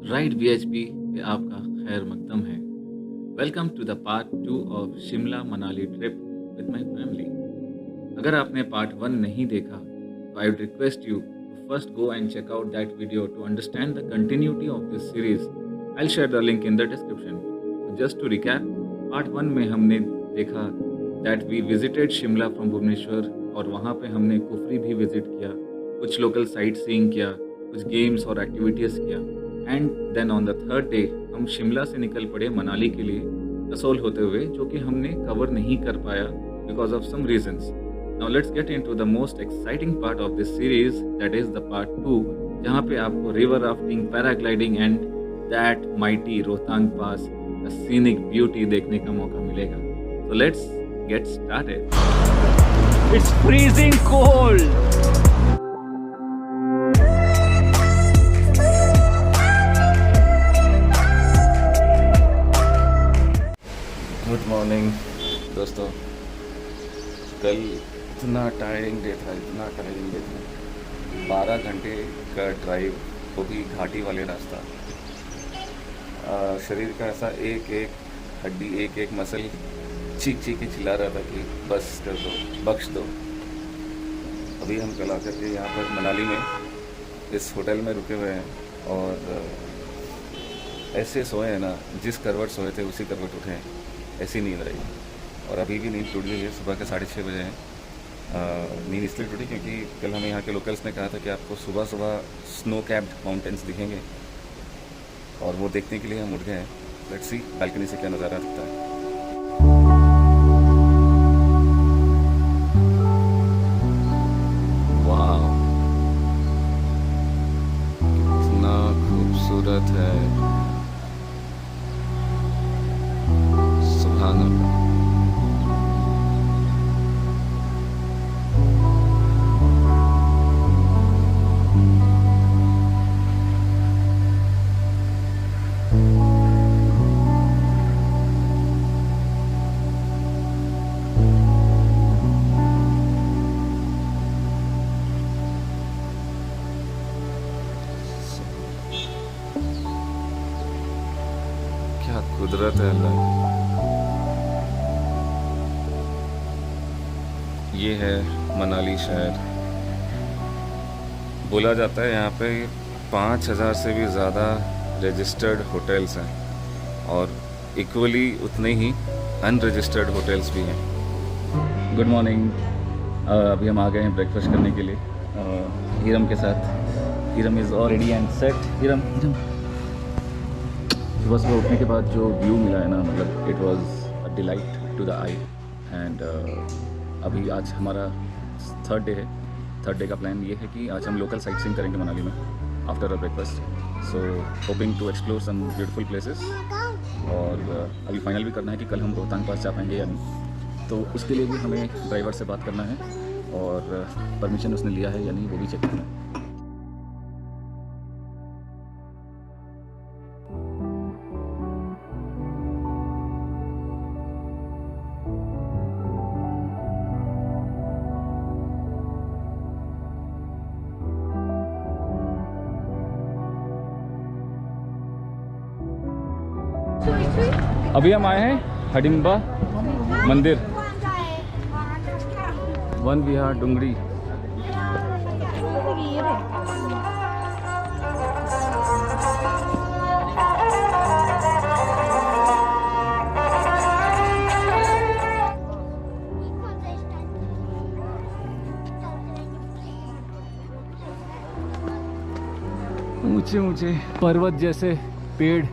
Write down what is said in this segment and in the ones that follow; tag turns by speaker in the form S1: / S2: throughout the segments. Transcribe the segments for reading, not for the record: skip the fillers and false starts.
S1: Right VHP पे आपका खैर मकदम है। Welcome to the part 2 of Shimla Manali trip with my family. अगर आपने पार्ट 1 नहीं देखा तो I would request you to first go and check out that video to understand the continuity of this series. I will share the link in the description. Just to recap, part 1 में हमने देखा that we visited Shimla from Bhubaneswar और वहाँ पे हमने कुफरी भी visit किया, कुछ लोकल साइट सीइंग किया, कुछ गेम्स और एक्टिविटीज़ किया। And then on the third day हम शिमला से निकल पड़े मनाली के लिए कसोल होते हुए, जो कि हमने कवर नहीं कर पाया because of some reasons. Now let's get into the most exciting part of this series, that is the part 2, जहाँ पे आपको river rafting, paragliding and that mighty Rohtang pass the scenic beauty देखने का मौका मिलेगा। सो लेट्स गेट स्टार्टेड।
S2: It's freezing cold.
S1: Good morning दोस्तों। कल इतना टायरिंग डे था, 12 घंटे का ड्राइव, वो भी घाटी वाले रास्ता। शरीर का ऐसा एक एक हड्डी, एक एक मसल चीख चीख के चिल्ला रहा था कि बस कर दो, बख्श दो। अभी हम कल आकर के यहाँ पर मनाली में इस होटल में रुके हुए हैं और ऐसे सोए हैं ना, जिस करवट सोए थे उसी करवट उठे हैं, ऐसी नींद आई। और अभी भी नींद टूट गई है। सुबह के 6:30 बजे हैं। नींद इसलिए टूटी क्योंकि कल हमें यहाँ के लोकल्स ने कहा था कि आपको सुबह सुबह स्नो कैप्ड माउंटेन्स दिखेंगे और वो देखने के लिए हम उठ गए हैं। लेट्स सी बालकनी से क्या नज़ारा दिखता है। वाह, कितना खूबसूरत है। सुभान अल्लाह। क्या कुदरत है अल्लाह की। ये है मनाली शहर। बोला जाता है यहाँ पे 5000 से भी ज़्यादा रजिस्टर्ड होटल्स हैं और इक्वली उतने ही अनरजिस्टर्ड होटल्स भी हैं। Good morning. अभी हम आ गए हैं ब्रेकफास्ट करने के लिए हीरम के साथ। Hiram is already and set. Hiram सुबह सुबह उठने के बाद जो व्यू मिला है ना, मतलब it was a delight to the eye. And अभी आज हमारा थर्ड डे है। थर्ड डे का प्लान ये है कि आज हम लोकल साइट सीइंग करेंगे मनाली में after a breakfast. So hoping to explore some beautiful places. और अभी फाइनल भी करना है कि कल हम रोहतांग पास जा पाएंगे या नहीं, तो उसके लिए भी हमें ड्राइवर से बात करना है और परमिशन उसने लिया है या नहीं वो भी चेक करना है। अभी हम आए हैं हडिम्बा मंदिर, वन विहार डुंगरी। ऊंचे ऊंचे पर्वत जैसे पेड़,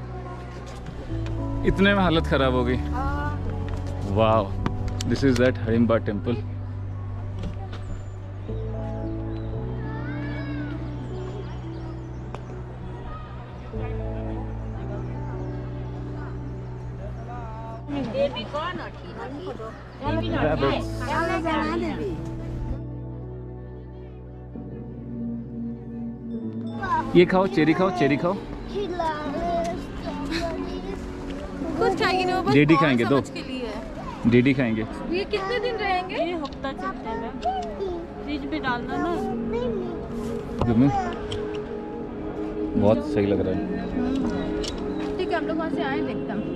S1: इतने में हालत ख़राब हो गई। वाह, this is that Hadimba temple. ये खाओ, चेरी खाओ, चेरी खाओ।
S3: कुछ खाएंगे नहीं, वो बस
S1: डेडी खाएंगे, दो
S3: के लिए है।
S1: डेडी खाएंगे।
S3: ये कितने दिन रहेंगे?
S4: ये हफ्ता चलते हैं, फ्रिज में डालना ना।
S1: जुम्मे बहुत सही लग रहा है।
S3: ठीक है, हम लोग वहाँ से आए, देखता हूँ।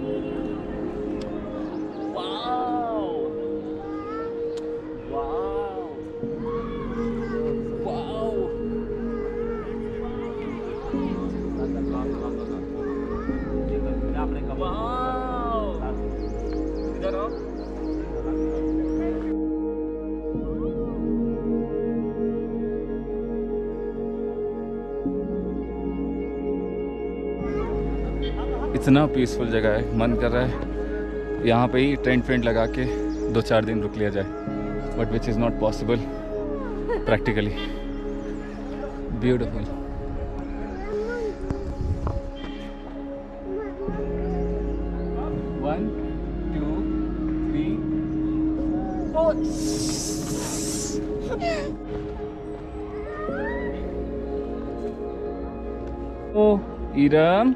S1: इतना पीसफुल जगह है, मन कर रहा है यहाँ पे ही टेंट वेंट लगा के 2-4 दिन रुक लिया जाए, but which is not possible practically. Beautiful. One, 2, 3, 4। ओ इरम,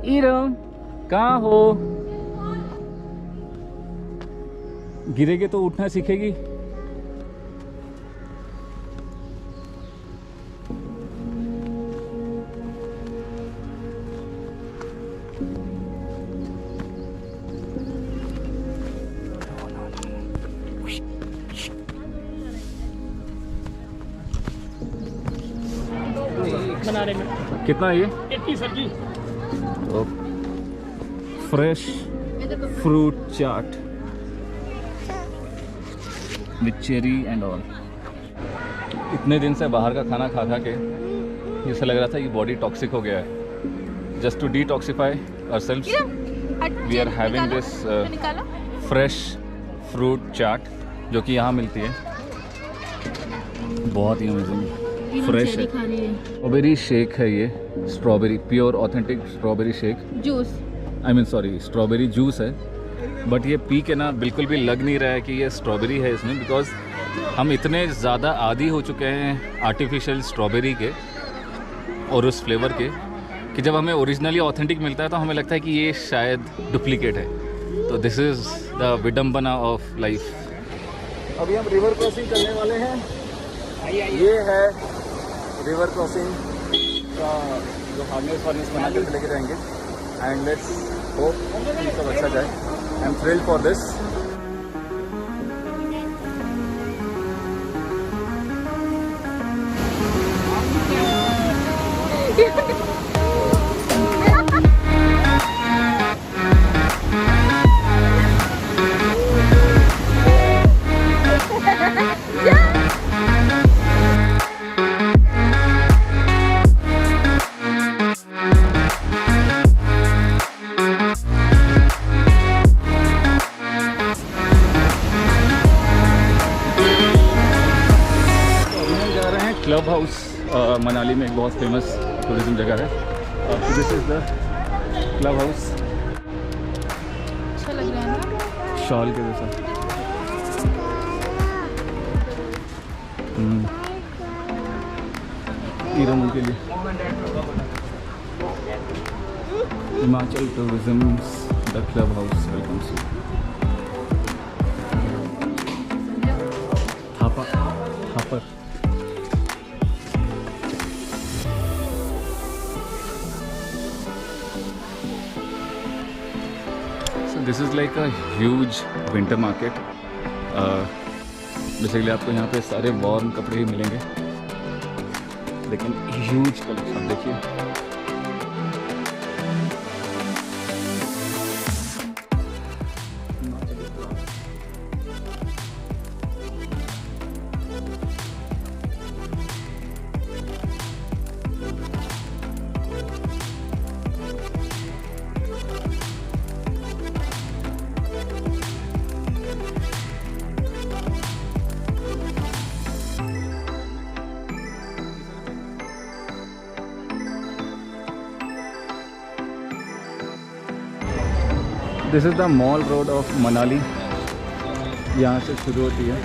S1: इरम कहाँ हो? गिरेगे तो उठना सीखेगी।
S2: बनाने में
S1: कितना है ये?
S2: 80 sir ji.
S1: Fresh fruit chaat with cherry and all. इतने दिन से बाहर का खाना खा खा के ऐसा लग रहा था कि बॉडी टॉक्सिक हो गया है। Just to detoxify ourselves we are having this fresh fruit chaat जो कि यहाँ मिलती है। बहुत ही अमेजिंग फ्रेश है। स्ट्रॉबेरी शेक है ये, strawberry pure authentic strawberry shake
S3: juice,
S1: I mean sorry strawberry juice है। बट ये पी के ना बिल्कुल भी लग नहीं रहा है कि ये स्ट्रॉबेरी है इसमें, बिकॉज हम इतने ज़्यादा आदी हो चुके हैं आर्टिफिशियल स्ट्रॉबेरी के और उस फ्लेवर के कि जब हमें ओरिजिनली ऑथेंटिक मिलता है तो हमें लगता है कि ये शायद डुप्लीकेट है। तो दिस इज़ द विडम्बना ऑफ लाइफ। अभी हम रिवर क्रॉसिंग करने वाले हैं। ये है रिवर क्रॉसिंग का जो हार्नेस बना कर लेके जाएंगे एंड लेट्स होप कि सब अच्छा जाए। I am thrilled for this. Club house Manali में एक बहुत फेमस टूरिज्म जगह है। This is the club house.
S3: अच्छा लग रहा है ना,
S1: शॉल के जैसा। इरम के लिए Himachal tourism the club house welcomes you. Thapar this is like a huge winter market. Basically आपको यहाँ पे सारे वार्म कपड़े ही मिलेंगे, लेकिन ह्यूज कलेक्शन देखिए। This is the mall road of Manali, यहाँ से शुरू होती है।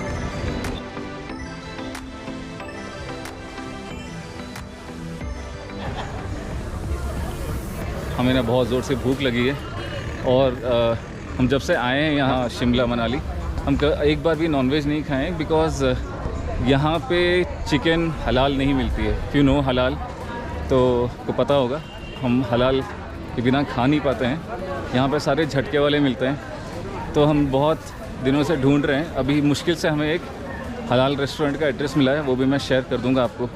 S1: हमें ना बहुत ज़ोर से भूख लगी है और हम जब से आए हैं यहाँ शिमला मनाली हम एक बार भी नॉनवेज नहीं खाएं, बिकॉज़ यहाँ पे चिकन हलाल नहीं मिलती है। इफ़ यू नो हलाल तो आपको पता होगा, हम हलाल के बिना खा नहीं पाते हैं। यहाँ पे सारे झटके वाले मिलते हैं, तो हम बहुत दिनों से ढूंढ रहे हैं। अभी मुश्किल से हमें एक हलाल रेस्टोरेंट का एड्रेस मिला है, वो भी मैं शेयर कर दूँगा आपको।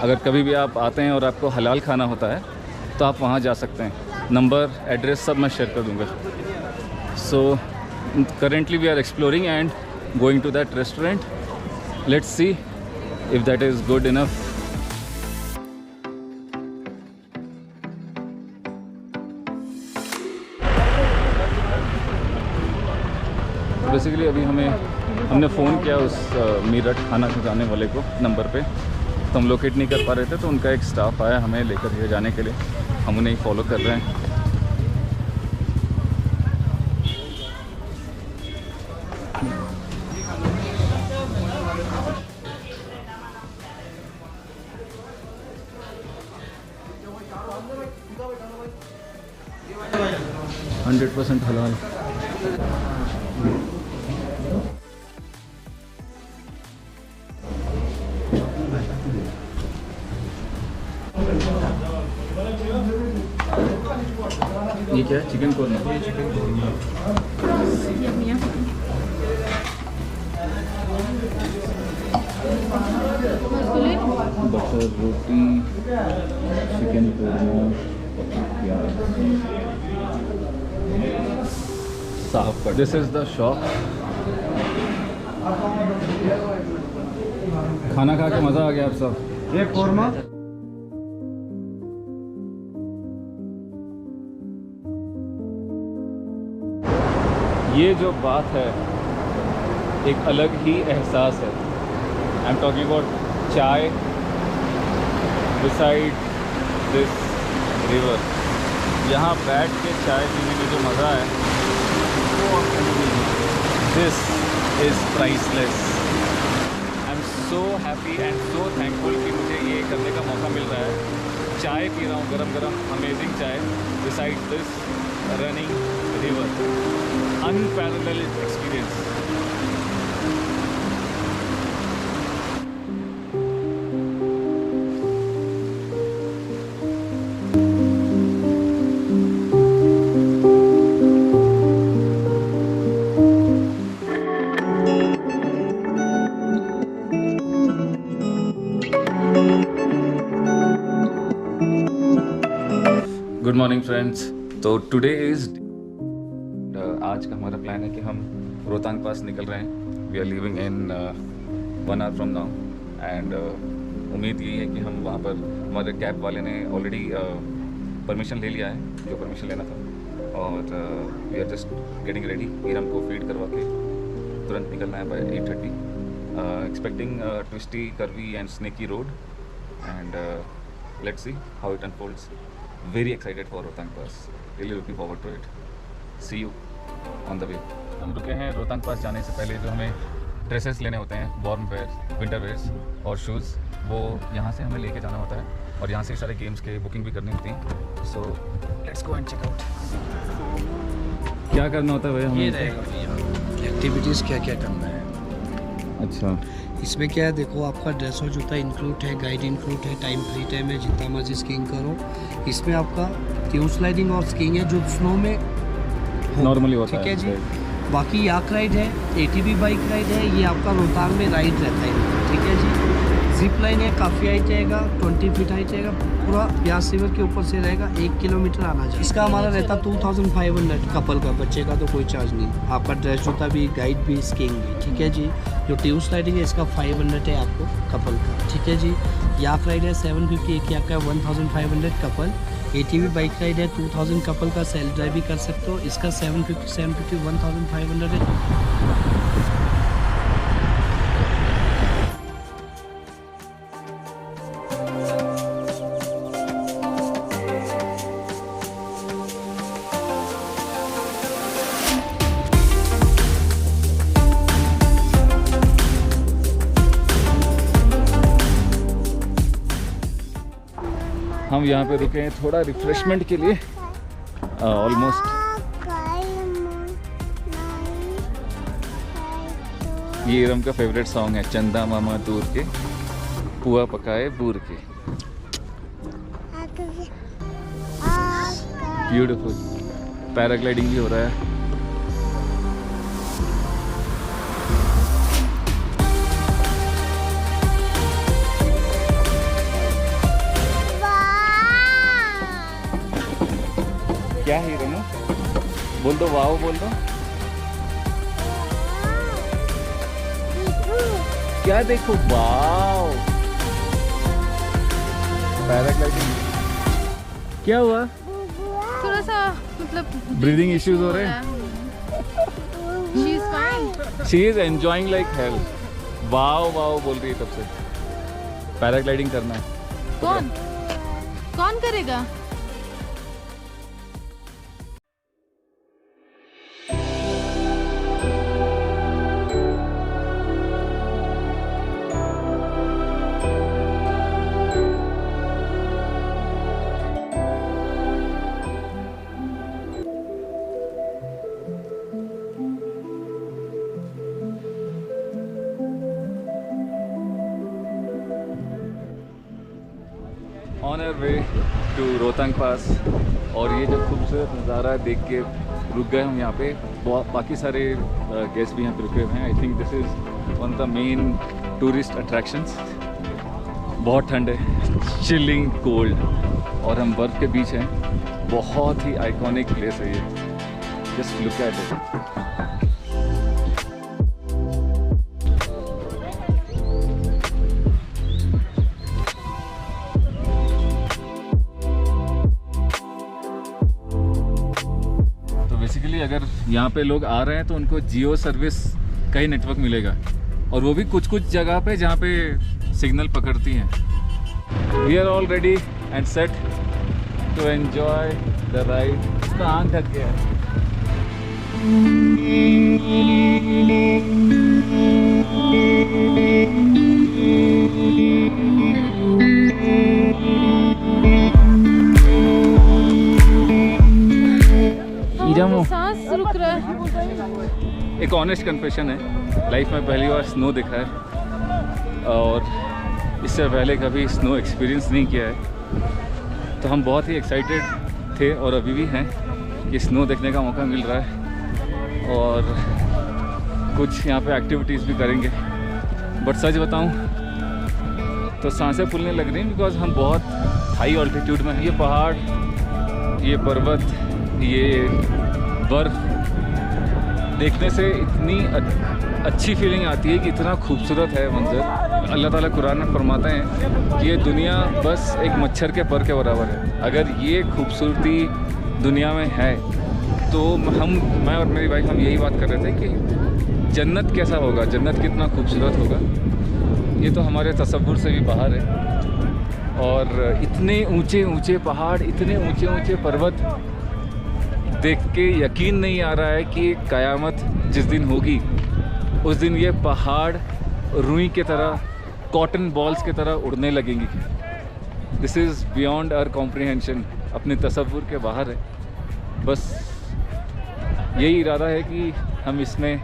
S1: अगर कभी भी आप आते हैं और आपको हलाल खाना होता है तो आप वहाँ जा सकते हैं। नंबर, एड्रेस सब मैं शेयर कर दूँगा। सो currently we are exploring and going to that restaurant. Let's see if that is good enough. Basically अभी हमने फ़ोन किया उस मीरठ खाना खिलाने वाले को नंबर पे, तो हम लोकेट नहीं कर पा रहे थे, तो उनका एक स्टाफ आया हमें लेकर के जाने के लिए। हम उन्हें फॉलो कर रहे हैं। 100% हलाल। ये क्या है? चिकन कोरमा। बटर रोटी, चिकन कोरमा, साफ कर। This is the shop. खाना खा के मज़ा आ गया आप सब।
S2: एक कोरमा,
S1: ये जो बात है एक अलग ही एहसास है। आई एम टॉकिंग अबाउट चाय बिसाइड दिस रिवर। यहाँ बैठ के चाय पीने में जो मज़ा है वो this is priceless. I am so happy and so thankful कि मुझे ये करने का मौका मिल रहा है। चाय पी रहा हूँ, गरम गरम अमेजिंग चाय beside this running river. Unparalleled experience. Good morning friends. तो today is आज का हमारा प्लान है कि हम रोहतांग पास निकल रहे हैं। We are leaving in 1 hour from now and उम्मीद यही है कि हम वहाँ पर, हमारे कैब वाले ने ऑलरेडी परमिशन ले लिया है, जो परमिशन लेना था, और we are just getting ready. Meeram को फीड करवा के तुरंत निकलना है by 8:30। Expecting twisty, curvy and snaky road and let's see how it unfolds. Very excited for Rohtang Pass, really looking forward to it. See you on the way. हम रुके हैं रोहतांग पास जाने से पहले। जो हमें ड्रेसेस लेने होते हैं, वार्म वेयर, विंटर वेयर्स और शूज़, वो यहाँ से हमें लेके जाना होता है, और यहाँ से सारे गेम्स के बुकिंग भी करनी होती है। So let's go and check out. क्या करना होता है भाई हमें?
S4: ये रहेगा एक्टिविटीज़ क्या क्या करना है।
S1: अच्छा,
S4: इसमें क्या है, देखो आपका ड्रेस और जूता इंक्लूड है, गाइड इंक्लूड है, टाइम फ्री टाइम है, जितना मर्जी स्कीइंग करो। इसमें आपका ट्यूब स्लाइडिंग और स्कीइंग है जो स्नो में
S1: नॉर्मली होता
S4: ठीक
S1: है।
S4: है जी। बाकी याक राइड है, ATV बाइक राइड है, ये आपका रोहतांग में राइड रहता है, ठीक है जी। जिप लाइन है, काफ़ी हाइट जाएगा, 20 फीट हाइट जाएगा, पूरा ब्यास रिवर के ऊपर से रहेगा, 1 किलोमीटर आना चाहिए। इसका हमारा रहता 2500 कपल का, बच्चे का तो कोई चार्ज नहीं। आपका ड्रेस जूता भी, गाइड भी, स्कीइंग भी, ठीक है जी। जो ट्यूब स्लाइडिंग है इसका 500 है आपको कपल का, ठीक है जी। याक राइड है 750, एक याक का 1500 कपल। ATV बाइक राइड है 2000 कपल का, सेल्फ ड्राइव भी कर सकते हो। इसका 750 1500 है।
S1: हम यहाँ पे रुके हैं थोड़ा रिफ्रेशमेंट के लिए। ऑलमोस्ट ये इरम का फेवरेट सॉन्ग है, चंदा मामा दूर के। पुआ पकाए बूर की। ब्यूटीफुल। पैराग्लाइडिंग भी हो रहा है। क्या है रमू? बोल दो वाओ, बोल दो। क्या देखो? Wow, paragliding. क्या हुआ?
S3: थोड़ा सा मतलब
S1: ब्रीदिंग इश्यूज हो रहे हैं।
S3: She is fine.
S1: She is enjoying like hell. Wow wow बोल रही है तब से। पैराग्लाइडिंग करना है।
S3: कौन कौन करेगा?
S1: On our way to Rohtang Pass. और ये जो खूबसूरत नज़ारा है देख के रुक गए हम यहाँ पे। बाकी सारे गेस्ट भी यहाँ पे रुके हुए हैं। I think this is one of the main tourist attractions. बहुत ठंड है, चिलिंग कोल्ड, और हम बर्फ़ के बीच हैं। बहुत ही आइकॉनिक प्लेस है ये। Just look at it. Basically अगर यहाँ पे लोग आ रहे हैं तो उनको जियो सर्विस का ही नेटवर्क मिलेगा, और वो भी कुछ कुछ जगह पे जहाँ पे सिग्नल पकड़ती हैं। We are all ready and set to enjoy the ride. इसका आँख ढक गया है।
S3: सांस रुक रहा है।
S1: एक ऑनेस्ट कन्फेशन है, लाइफ में पहली बार स्नो देखा है और इससे पहले कभी स्नो एक्सपीरियंस नहीं किया है। तो हम बहुत ही एक्साइटेड थे और अभी भी हैं कि स्नो देखने का मौका मिल रहा है, और कुछ यहाँ पे एक्टिविटीज़ भी करेंगे। बट सच बताऊँ तो सांसें फूलने लग रही हैं, बिकॉज हम बहुत हाई ऑल्टीट्यूड में हैं। ये पहाड़, ये पर्वत, ये बर्फ़ देखने से इतनी अच्छी फीलिंग आती है कि इतना खूबसूरत है मंज़र। अल्लाह ताला कुरान में फरमाते हैं कि ये दुनिया बस एक मच्छर के पर के बराबर है। अगर ये खूबसूरती दुनिया में है तो मैं और मेरी वाइफ हम यही बात कर रहे थे कि जन्नत कैसा होगा, जन्नत कितना खूबसूरत होगा। ये तो हमारे तसव्वुर से भी बाहर है। और इतने ऊंचे ऊंचे पहाड़, इतने ऊंचे ऊंचे पर्वत देख के यकीन नहीं आ रहा है कि क़यामत जिस दिन होगी उस दिन ये पहाड़ रुई की तरह, कॉटन बॉल्स की तरह उड़ने लगेंगी। This is beyond our comprehension, अपने तसव्वुर के बाहर है। बस यही इरादा है कि हम इसमें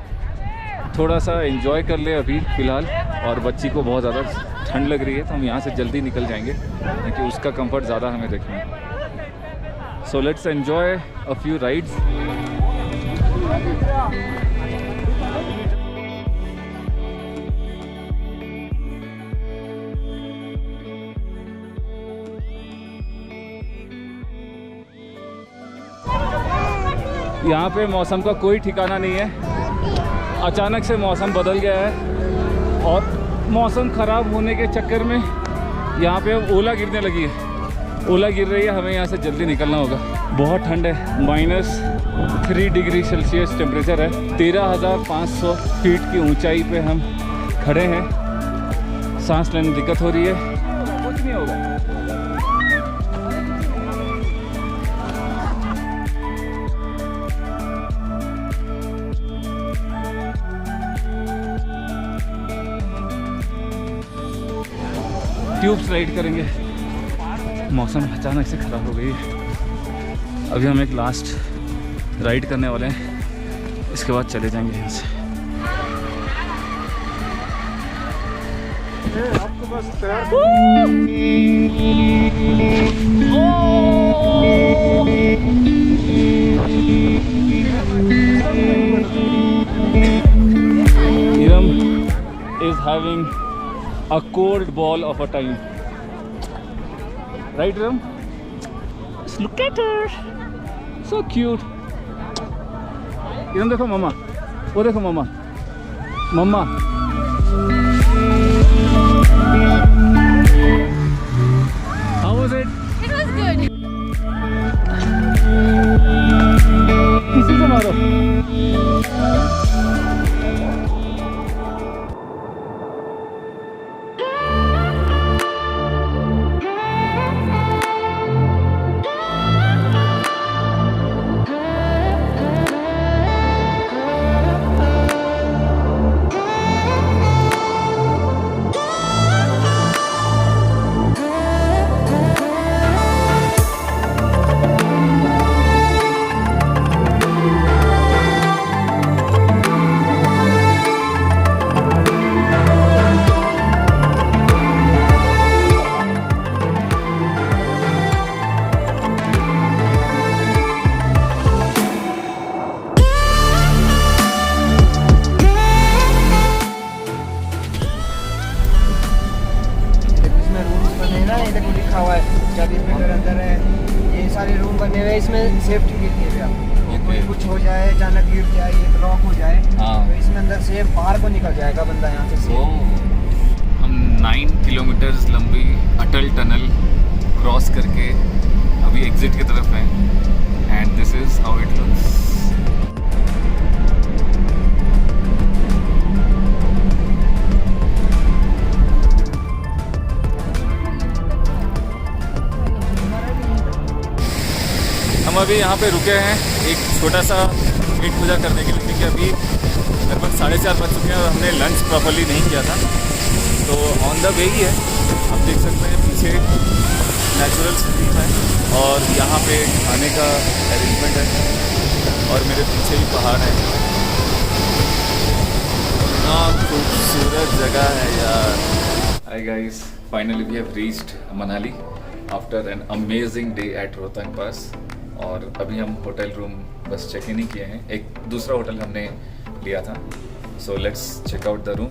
S1: थोड़ा सा एंजॉय कर ले अभी फ़िलहाल। और बच्ची को बहुत ज़्यादा ठंड लग रही है तो हम यहाँ से जल्दी निकल जाएंगे क्योंकि उसका कंफर्ट ज़्यादा हमें देखना है। So let's enjoy a few rides. यहाँ पे मौसम का कोई ठिकाना नहीं है। अचानक से मौसम बदल गया है और मौसम ख़राब होने के चक्कर में यहाँ पे अब ओला गिरने लगी है। ओला गिर रही है, हमें यहाँ से जल्दी निकलना होगा। बहुत ठंड है, -3 डिग्री सेल्सियस टेम्परेचर है। 13,500 फीट की ऊंचाई पे हम खड़े हैं। सांस लेने में दिक्कत हो रही है, कुछ नहीं होगा। ट्यूब्स राइड करेंगे। मौसम अचानक से ख़राब हो गई है। अभी हम एक लास्ट राइड करने वाले हैं, इसके बाद चले जाएंगे यहाँ से। Iram is having a cold ball of a time. Right, Iram? Just look at her. So cute. Iram, देखो मम्मा. वो देखो मम्मा. मम्मा. How was it?
S3: It was good.
S1: किसी को मारो.
S5: इसमें रूम्स बने हैं ना, ये देखो लिखा हुआ है 40 मीटर अंदर है। ये सारे रूम बने हुए हैं, इसमें सेफ्टी के लिए भी आप ये कोई कुछ हो जाए, अचानक गिर जाए, ये ब्लॉक हो जाए
S1: हाँ।
S5: तो इसमें अंदर से बाहर को निकल जाएगा बंदा यहाँ से safe।
S1: हम 9 किलोमीटर लंबी अटल टनल क्रॉस करके अभी एग्जिट की तरफ हैं and this is how it looks. हम अभी यहाँ पे रुके हैं एक छोटा सा पेट पूजा करने के लिए, क्योंकि अभी लगभग 4:30 बज चुके हैं और हमने लंच प्रॉपर्ली नहीं किया था, तो ऑन द वे ही है। आप देख सकते हैं पीछे नेचुरल स्ट्रीम है और यहाँ पे आने का अरेंजमेंट है और मेरे पीछे ही पहाड़ है। इतना खूबसूरत जगह है यार। Hi guys, finally we have reached Manali after an amazing day at Rohtang Pass. और अभी हम होटल रूम बस चेक इन ही किए हैं, एक दूसरा होटल हमने लिया था। So let's check out the room.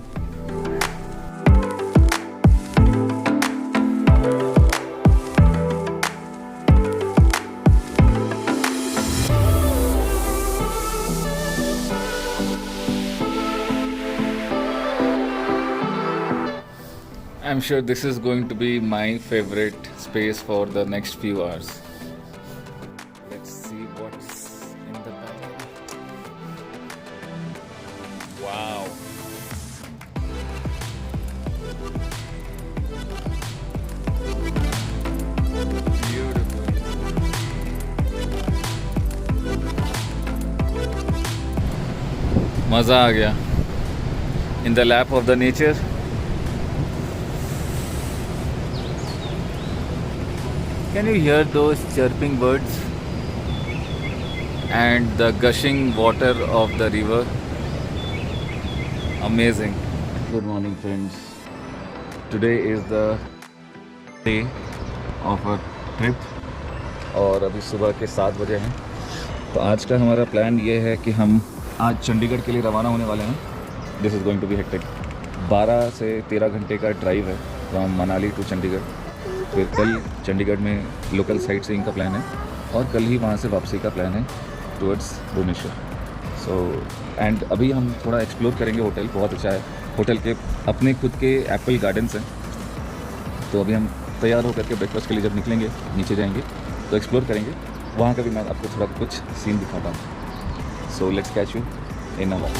S1: I'm sure this is going to be my favorite space for the next few hours. Let's see what's in the balcony. Wow. Beautiful. मज़ा आ गया. In the lap of the nature. Can you hear those chirping birds and the gushing water of the river? Amazing. Good morning friends. Today is the day of a trip और अभी सुबह के 7 बजे हैं। तो आज का हमारा प्लान ये है कि हम आज चंडीगढ़ के लिए रवाना होने वाले हैं। This is going to be hectic. 12 से 13 घंटे का ड्राइव है फ्रॉम मनाली टू चंडीगढ़। फिर कल चंडीगढ़ में लोकल साइट सीइंग का प्लान है और कल ही वहाँ से वापसी का प्लान है टुवर्ड्स भुवनेश्वर। सो एंड अभी हम थोड़ा एक्सप्लोर करेंगे। होटल बहुत अच्छा है, होटल के अपने खुद के एप्पल गार्डन्स हैं। तो अभी हम तैयार होकर के ब्रेकफास्ट के लिए जब निकलेंगे, नीचे जाएंगे तो एक्सप्लोर करेंगे। वहाँ का भी मैं आपको थोड़ा कुछ सीन दिखाता हूँ। So let's catch you in a walk.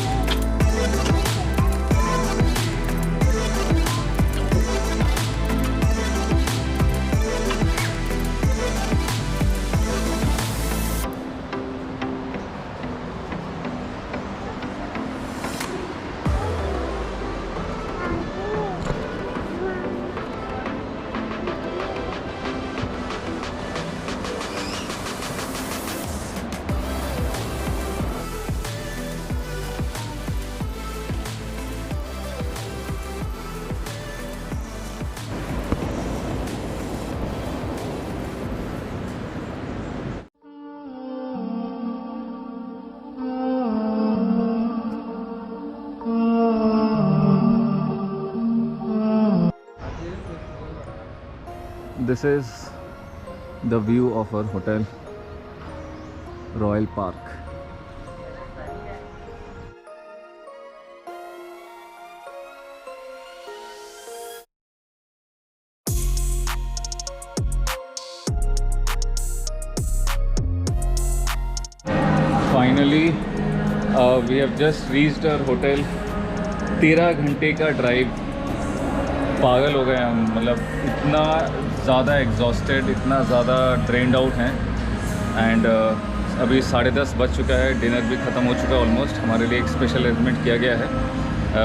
S1: This is the view of our hotel, Royal Park. Finally, we have just reached our hotel. 13 घंटे का ड्राइव, पागल हो गए हम, मतलब इतना ज़्यादा एग्जॉस्टेड, इतना ज़्यादा ड्रेन्ड आउट हैं। एंड अभी 10:30 बज चुका है, डिनर भी ख़त्म हो चुका है ऑलमोस्ट। हमारे लिए एक स्पेशल अरेंजमेंट किया गया है।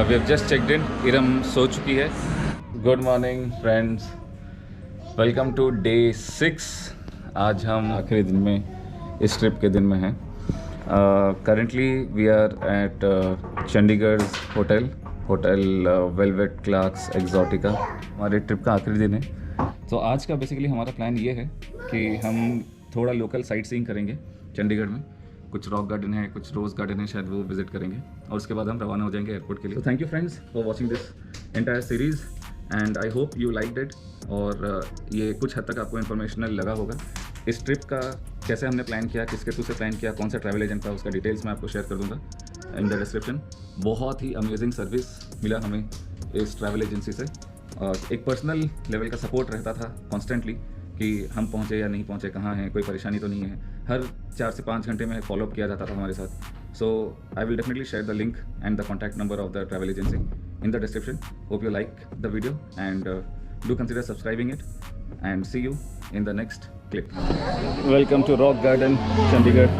S1: We have just checked in, Iram सो चुकी है। Good morning friends, welcome to day 6। आज हम आखिरी दिन में, इस ट्रिप के दिन में हैं। Currently we are at Chandigarh hotel velvet Clarks Exotica. हमारे ट्रिप का आखिरी दिन है। तो आज का बेसिकली हमारा प्लान ये है कि हम थोड़ा लोकल साइट सीइंग करेंगे चंडीगढ़ में। कुछ रॉक गार्डन है, कुछ रोज़ गार्डन है, शायद वो विजिट करेंगे और उसके बाद हम रवाना हो जाएंगे एयरपोर्ट के लिए। तो thank you friends for watching this entire series and I hope you liked it. और ये कुछ हद तक आपको इन्फॉर्मेशनल लगा होगा। इस ट्रिप का कैसे हमने प्लान किया, किसके थ्रू से प्लान किया, कौन सा ट्रैवल एजेंट था, उसका डिटेल्स मैं आपको शेयर कर दूंगा इन द डिस्क्रिप्शन। बहुत ही अमेजिंग सर्विस मिला हमें इस ट्रैवल एजेंसी से। एक पर्सनल लेवल का सपोर्ट रहता था कॉन्स्टेंटली कि हम पहुँचे या नहीं पहुँचे, कहाँ हैं, कोई परेशानी तो नहीं है। हर 4 से 5 घंटे में फॉलोअप किया जाता था हमारे साथ। So I will definitely share the link and the contact number of the travel agency in the description. Hope you like the video and do consider subscribing it and see you in the next clip. Welcome to Rock Garden, Chandigarh.